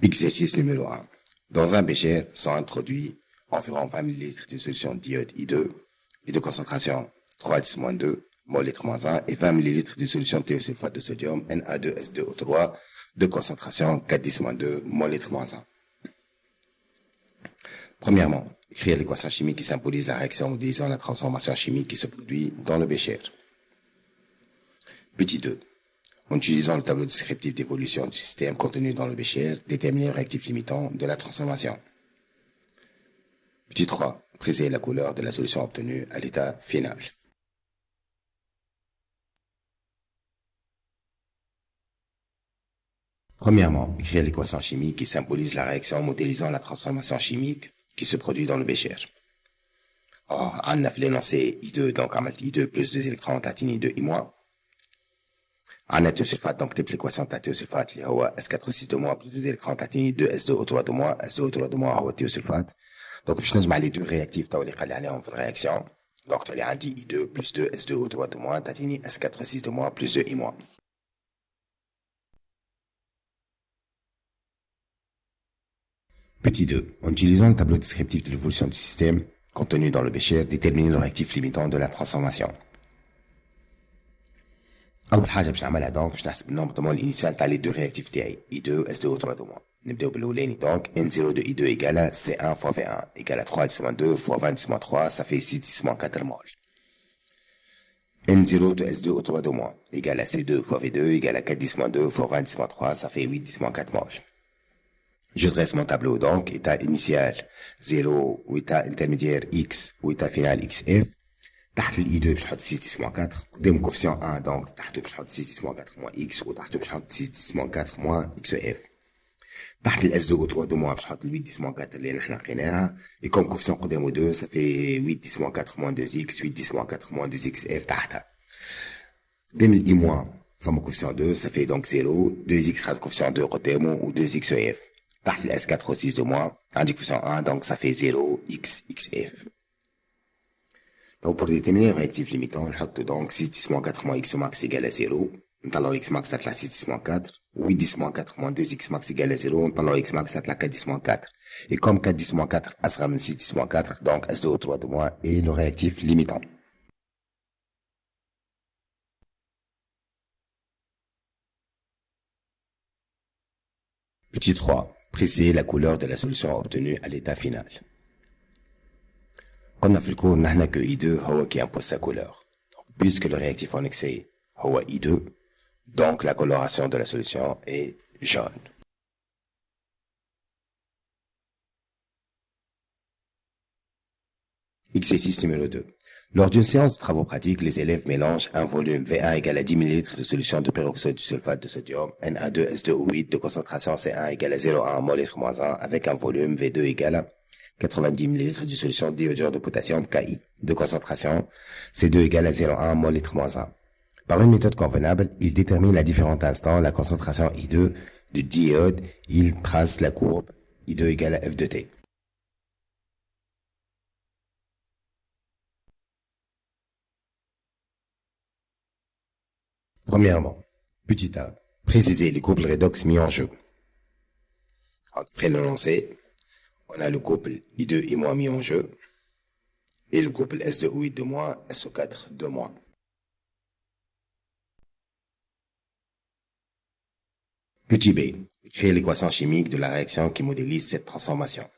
Exercice numéro 1. Dans un bécher sont introduits environ 20 ml de solution d'iode I2 et de concentration 3-2 mol -1 et 20 ml de solution thiosulfate de sodium Na2S2O3 de concentration 4-2 mol -1. Premièrement, écrire l'équation chimique qui symbolise la réaction modélisant la transformation chimique qui se produit dans le bécher. Petit 2. En utilisant le tableau descriptif d'évolution du système contenu dans le bécher, déterminer le réactif limitant de la transformation. Petit 3. Préciser la couleur de la solution obtenue à l'état final. Premièrement, écrire l'équation chimique qui symbolise la réaction modélisant la transformation chimique qui se produit dans le bécher. Or, on a fait l'énoncé I2, donc on a I2 plus 2 électrons platine I2 I-. عندنا الثيوسلفات دونك تبت ليكواسيون تاع الثيوسلفات اللي هو S4O6 بلس 2 الكترون تاعتيني 2 S2O3 S2O3 هو الثيوسلفات. دونك باش نجمع لي دو رياكتيف تو اللي قال عليهم في الرياكسيون. دونك تولي عندي I2 بلس 2 S2O3 تاعتيني S4O6 بلس 2 I-. Petit 2. En utilisant le tableau descriptif de l'évolution du système contenu dans le bécher, déterminer le réactif limitant de la transformation. اول حاجه باش نعملها دونك باش نحسب النومبر دومون الانيسيال تاع لي دو رياكتيف تاعي I2 S2O3 دومون. نبداو بالاولاني دونك N0 de I2 égale C1 fois V1 égale 3-2 fois 20-3 ça fait 6-4 mol. N0 de S2O3 دومون égale C2 fois V2 égale 4-2 fois 20-3 ça fait 8-4 mol. Je dresse mon tableau donc état initial 0 ou état intermédiaire X ou état final XF. تحت الاي 2 باش نحط 6-4 قدام كوفيسيون 1 دونك تحته باش نحط 6-4 موان اكس وتحته باش نحط 6-4 موان اكس اف. تحت الاس 2 او 3 موان باش نحط 8-4 اللي نحنا لقيناها اي كوم كوفيسيون قدامه 2 صافي 8-4 موان 2 اكس 8-4 موان 2 اكس اف تحتها. قدام الاي موان فما كوفيسيون 2 صافي دونك 0 2 اكس خد كوفيسيون 2 قدامه و 2 اكس اف. تحت الاس 4 او 6 موان عندي كوفيسيون 1 دونك صافي 0 اكس اكس اف. Donc pour déterminer le réactif limitant, on note donc 6-4 moins x max égale à 0. Alors x max à la 6-4. 8-4 moins 2x max égale à 0. Alors x max à la 4-4. Et comme 4-4 asra min 6-4, donc S2O3 de moins est le réactif limitant. Petit 3. Préciser la couleur de la solution obtenue à l'état final. قلنا في الكور نحن que I2 هو qui impose sa couleur. Puisque le réactif en excès هو I2, donc la coloration de la solution est jaune. Exercice numéro 2. Lors d'une séance de travaux pratiques, les élèves mélangent un volume V1 égal à 10 ml de solution de peroxyde du sulfate de sodium Na2S2O8 de concentration C1 égale à 0,1 mol -1 avec un volume V2 égal à 90 ml de solution d'iodure de potassium Ki de concentration C2 égale à 0,1 mol -1. Par une méthode convenable, il détermine à différents instants la concentration I2 du diode. Il trace la courbe I2 égale à F de T. Premièrement, petit a, préciser les couples redox mis en jeu. Après l'énoncé, on a le couple I2 I- mis en jeu et le couple S2O8 de moins, SO4 de moins. Petit b, créer l'équation chimique de la réaction qui modélise cette transformation.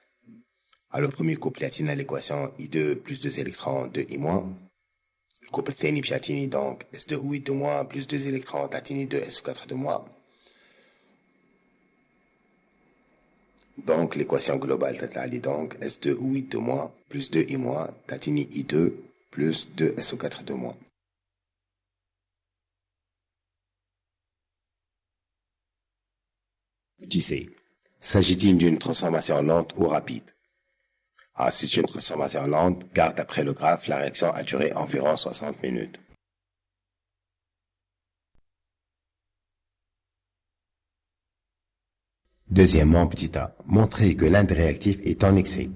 Alors, le premier couple atteint l'équation I2 plus 2 électrons de I-. Le couple ثاني باش يعطيني donc S2O8 de moins plus 2 électrons تعطيني 2 SO4 de moins. Donc, l'équation globale تطلع donc S2O8 de moins plus 2 I- تعطيني I2 plus 2 SO4 de moins. Petit c. S'agit-il d'une transformation lente ou rapide? Ah, si c'est une transformation lente, car d'après le graphe, la réaction a duré environ 60 minutes. Deuxièmement, petit a, montrer que l'un des réactifs est en excès.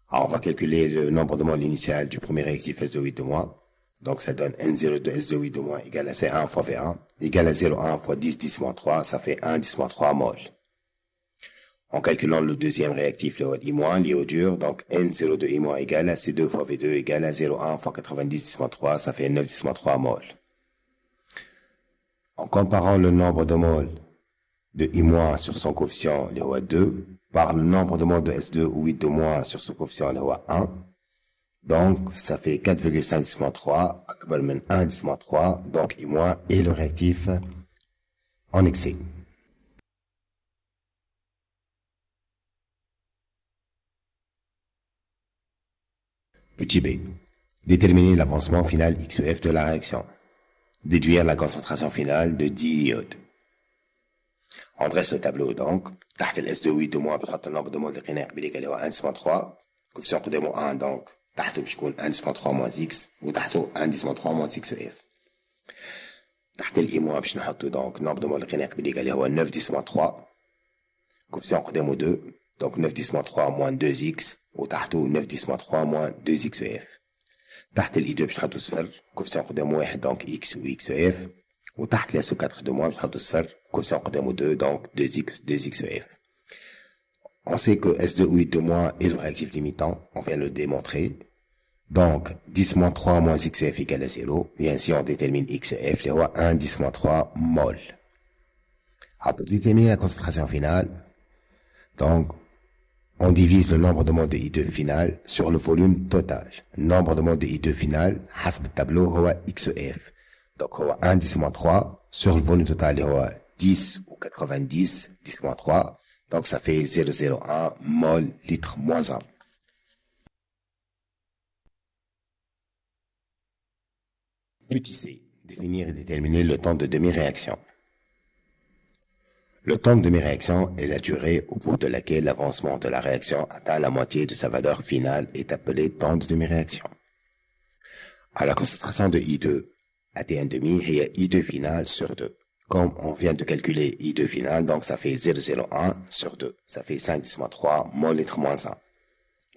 Alors, on va calculer le nombre de moles initial du premier réactif S2O8 de moins. Donc, ça donne N0 de S2O8 de moins égale à C1 fois V1 égale à 0,1 fois 10-3, ça fait 1-3 moles. En calculant le deuxième réactif, le I-, lié au dur, donc N02 I- égale à C2 fois V2 égale à 0,1 fois 90-3, ça fait 9-3 mol. En comparant le nombre de moles de I- sur son coefficient, le 2, par le nombre de moles de S2 ou 8 de moins sur son coefficient, le 1, donc ça fait 4,5-3, akbar min 1-3, donc I- est le réactif en excès. Petit b. Déterminer l'avancement final XEF de la réaction. Déduire la concentration finale de diode. On dresse le tableau donc. تحت ال S2 8 de moins بتحط النمبر de moles الغناء قبل اللي هو 1.3. coefficient قدامه 1 donc تحته باش يكون 1.3 moins x وتحته 1.3 moins XEF. تحت ال I- باش نحطو donc النمبر de moles الغناء قبل اللي هو 9.3. coefficient قدامه 2 donc 9.3 moins 2x وتحته 9.3 moins 2XEF. تحت الاي 2 باش نحطو صفر كوفيسيون قدامه واحد دونك اكس و اكس او اف وتحت لاس 4 دو موان باش نحطو صفر كوفيسيون قدامه 2 دونك 2 اكس 2 اكس او اف. On sait que S2 ou 8 de moins est le réactif limitant, on vient de le démontrer. Donc 10 moins 3 moins XF égale à 0 et ainsi on détermine XF les rois 1 10 moins 3 mol. Alors pour déterminer la concentration finale, donc on divise le nombre de moles de I2 final sur le volume total. Le nombre de moles de I2 final, حسب التابلو هو XEF. Donc هو 1 10 moins 3 sur le volume total هو 10 ou 90 10 moins 3. Donc ça fait 0,01 mol litre moins 1. Petit c. Définir et déterminer le temps de demi-réaction. Le temps de demi-réaction est la durée au cours de laquelle l'avancement de la réaction atteint la moitié de sa valeur finale est appelé temps de demi-réaction. À la concentration de I2 à T1,5, il y a I2 final sur 2. Comme on vient de calculer I2 final, donc ça fait 0,01 sur 2. Ça fait 5-3 mol litre moins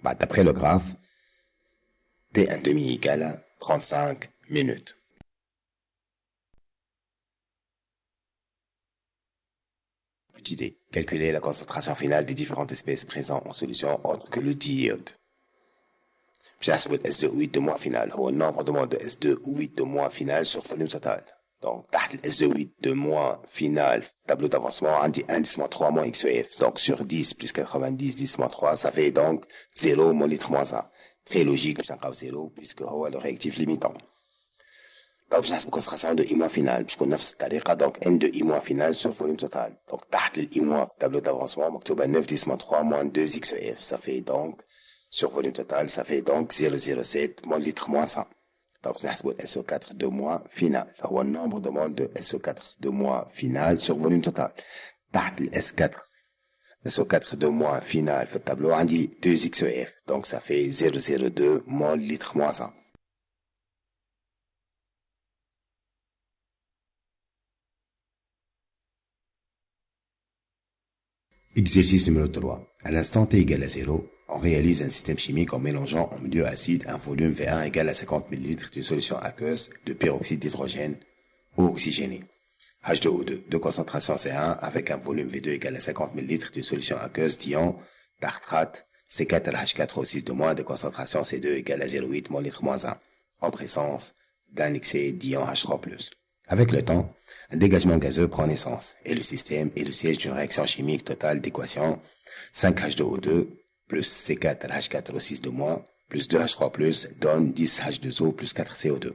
1. D'après le graphe, T1,5 égale à 35 minutes. Petite idée, calculer la concentration finale des différentes espèces présentes en solution autre que le diode. بحسب ال S2 8 de moins final هو النمبر de moles de S2 8 de moins final sur volume total. Donc تحت ال S2 8 de moins final tableau d'avancement عندي 1,3 moins XEF. Donc sur 10 plus 90 10 moins 3 ça fait donc 0 mol litre moins 1. Très logique باش نلقاو 0 puisque هو le réactif limitant. Donc باش نحسب concentration de I- final باش تكون نفس الطريقة donc N de I- final sur volume total. Donc تحت ال I- tableau d'avancement مكتوبة 9 moins 2 XEF. Ça fait donc sur volume total, ça fait donc 0,07 mol litre moins 100. Donc, نحسب SO4 de moins final. هو النمبر de moles de SO4 de moins final sur volume total. تحت ال S4 SO4 de moins final في التابلو عندي 2 XEF. Donc, ça fait 0,02 mol litre moins 100. Exercice numéro 3. À l'instant t égale à 0, on réalise un système chimique en mélangeant en milieu acide un volume V1 égal à 50 ml de solution aqueuse de peroxyde d'hydrogène ou oxygéné. H2O2 de concentration C1 avec un volume V2 égal à 50 ml de solution aqueuse d'ion tartrate C4H4O6 de moins de concentration C2 égale à 0,8 mol litre moins 1 en présence d'un excès d'ion H3+. Avec le temps, un dégagement gazeux prend naissance et le système est le siège d'une réaction chimique totale d'équation 5H2O2 plus C4H4O6 de moins plus 2H3 donne 10H2O plus 4CO2.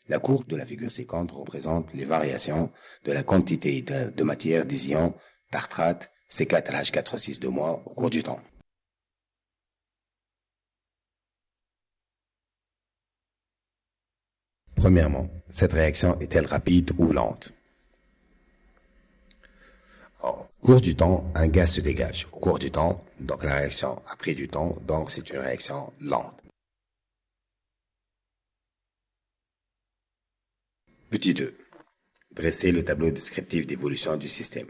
La courbe de la figure séquente représente les variations de la quantité de matière des ions tartrate C4H4O6 de moins au cours du temps. Premièrement, cette réaction est-elle rapide ou lente? Au cours du temps, un gaz se dégage. Au cours du temps, donc la réaction a pris du temps, donc c'est une réaction lente. Petit 2. Dresser le tableau descriptif d'évolution du système.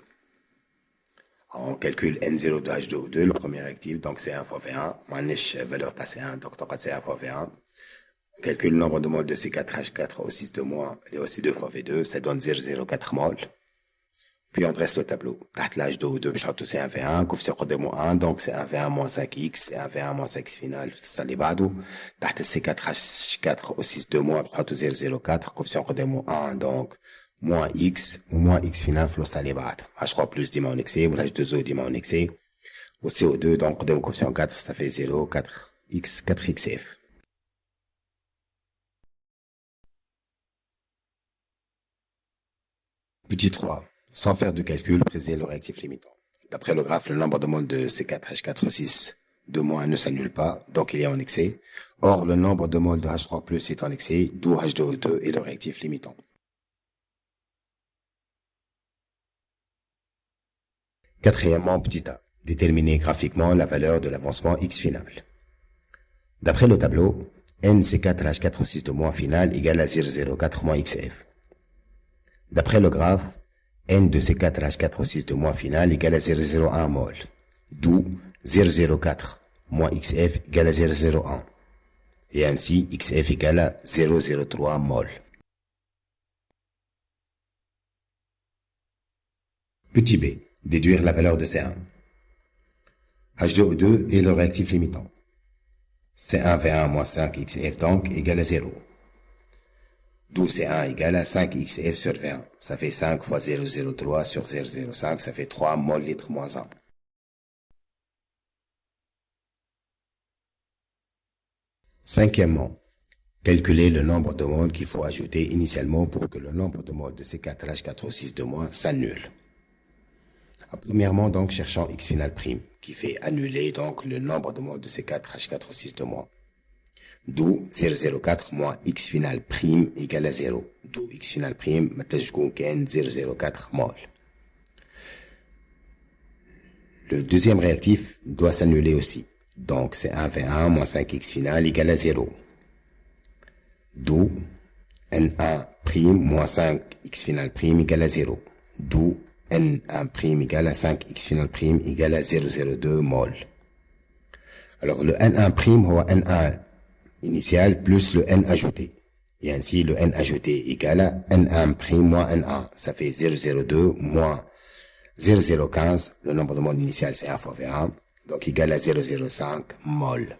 On calcule N0 de H2O2, le premier réactif, donc c'est 1 fois V1. Manish valeur de C1, donc c'est 1 fois V1. On calcule le nombre de moles de C4H4O6 de moins et aussi 2 fois V2, ça donne 0,04 mol. Puis on dresse le tableau. L'âge de 2, c'est 1 V1, coefficient قدامه 1, donc c'est 1 V1 moins 5X, et 1 V1 moins 5X final, c'est اللي بعده. تحت C4 H4 au 6 2 moins, 0,04, coefficient قدامه 1, donc moins X, ou moins X final, c'est اللي بعده. H3 plus ديما en excès, ou l'H2O ديما en excès. Au CO2, donc قدامه coefficient 4, ça fait 0, 4X, 4XF. Petit 3. Sans faire de calcul, préciser le réactif limitant. D'après le graphe, le nombre de moles de C4H4O6 2- ne s'annule pas, donc il est en excès. Or, le nombre de moles de H3+ est en excès, d'où H2O2 est le réactif limitant. Quatrièmement, petit a. Déterminer graphiquement la valeur de l'avancement X final. D'après le tableau, NC4H4O6 2- final égale à 0,04 moins XF. D'après le graphe, N de C4H4O6 2- final égale à 0,01 mol, d'où 0,04 moins XF égale à 0,01. Et ainsi, XF égale à 0,03 mol. Petit b, déduire la valeur de C1. H2O2 est le réactif limitant. C1V1 moins 5XF donc égale à 0. D'où C1 égale à 5XF sur V1. Ça fait 5 fois 0,03 sur 0,05, ça fait 3 mol litre moins 1. Cinquièmement, calculer le nombre de moles qu'il faut ajouter initialement pour que le nombre de moles de C4H4O6 2- s'annule. Premièrement, donc, cherchons X final prime, qui fait annuler donc le nombre de moles de C4H4O6 2-. D'où 0,04 moins X final prime égale à 0. D'où X final prime, maintenant, 0,04 mol. Le deuxième réactif doit s'annuler aussi. Donc, c'est 1V1 moins 5X final égale à 0. D'où N1 prime moins 5X final prime égale à 0. D'où N1 prime égale à 5X final prime égale à 0,02 mol. Alors, le N1 prime, c'est N1 initial plus le N ajouté. Et ainsi, le N ajouté égale à N1 prime moins N1. Ça fait 0,02 moins 0,015. Le nombre de moles initial, c'est 1 fois V1. Donc, égal à 0,05 mol.